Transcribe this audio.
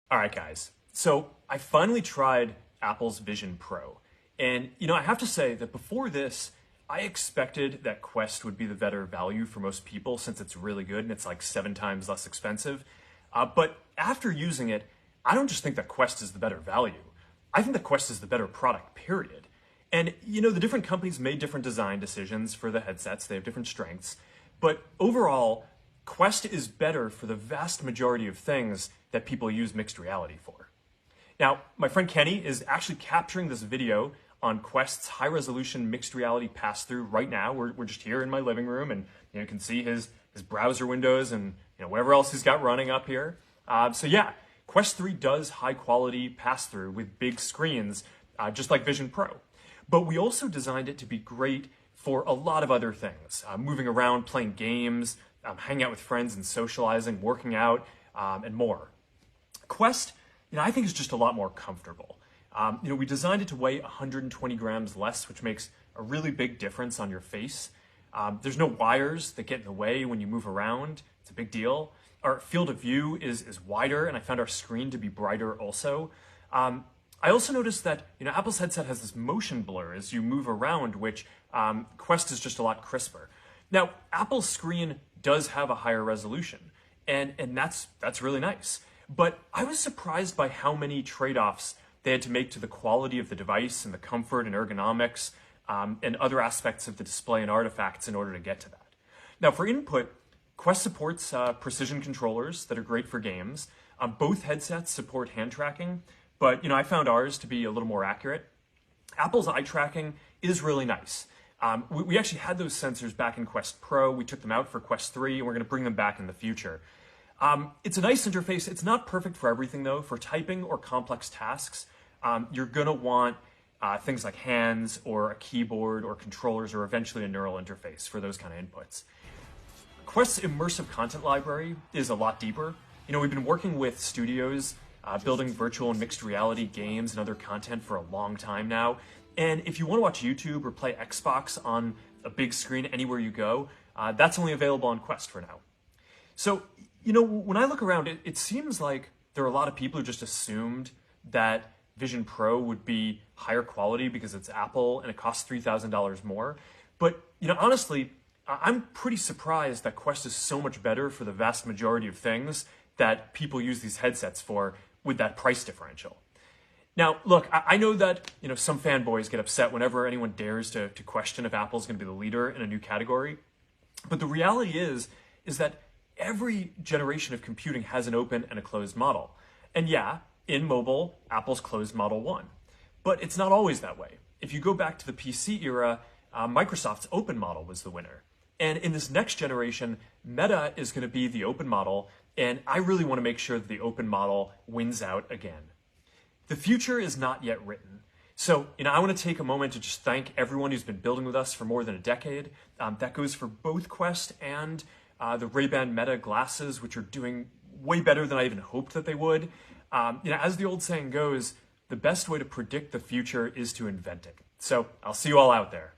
All right, guys. So I finally tried Apple's Vision Pro. And, I have to say that before this, I expected that Quest would be the better value for most people since it's really good and it's like 7 times less expensive. But after using it, I don't just think that Quest is the better value. I think that Quest is the better product, period. And, the different companies made different design decisions for the headsets. They have different strengths. But overall, Quest is better for the vast majority of things that people use mixed reality for. Now, my friend Kenny is actually capturing this video on Quest's high-resolution mixed reality pass-through right now. We're just here in my living room, and you can see his browser windows and whatever else he's got running up here. So yeah, Quest 3 does high-quality pass-through with big screens, just like Vision Pro. But we also designed it to be great for a lot of other things, moving around, playing games, hanging out with friends and socializing, working out, and more. Quest, I think is just a lot more comfortable. We designed it to weigh 120 grams less, which makes a really big difference on your face. There's no wires that get in the way when you move around. It's a big deal. Our field of view is wider, and I found our screen to be brighter also. I also noticed that Apple's headset has this motion blur as you move around, which Quest is just a lot crisper. Now, Apple's screen does have a higher resolution, and that's really nice. But I was surprised by how many trade-offs they had to make to the quality of the device and the comfort and ergonomics and other aspects of the display and artifacts in order to get to that. Now, for input, Quest supports precision controllers that are great for games. Both headsets support hand tracking, but I found ours to be a little more accurate. Apple's eye tracking is really nice. We actually had those sensors back in Quest Pro. We took them out for Quest 3, and we're going to bring them back in the future. It's a nice interface. It's not perfect for everything, though. For typing or complex tasks, you're going to want things like hands or a keyboard or controllers or eventually a neural interface for those kind of inputs. Quest's immersive content library is a lot deeper. We've been working with studios building virtual and mixed reality games and other content for a long time now. And if you want to watch YouTube or play Xbox on a big screen anywhere you go, that's only available on Quest for now. So, when I look around, it seems like there are a lot of people who just assumed that Vision Pro would be higher quality because it's Apple and it costs $3,000 more. But, honestly, I'm pretty surprised that Quest is so much better for the vast majority of things that people use these headsets for with that price differential. Now, look, I know that some fanboys get upset whenever anyone dares to question if Apple's going to be the leader in a new category. But the reality is that every generation of computing has an open and a closed model. And yeah, in mobile, Apple's closed model won. But it's not always that way. If you go back to the PC era, Microsoft's open model was the winner. And in this next generation, Meta is going to be the open model, and I really want to make sure that the open model wins out again. The future is not yet written. So, I want to take a moment to just thank everyone who's been building with us for more than a decade. That goes for both Quest and the Ray-Ban Meta glasses, which are doing way better than I even hoped that they would. As the old saying goes, the best way to predict the future is to invent it. So I'll see you all out there.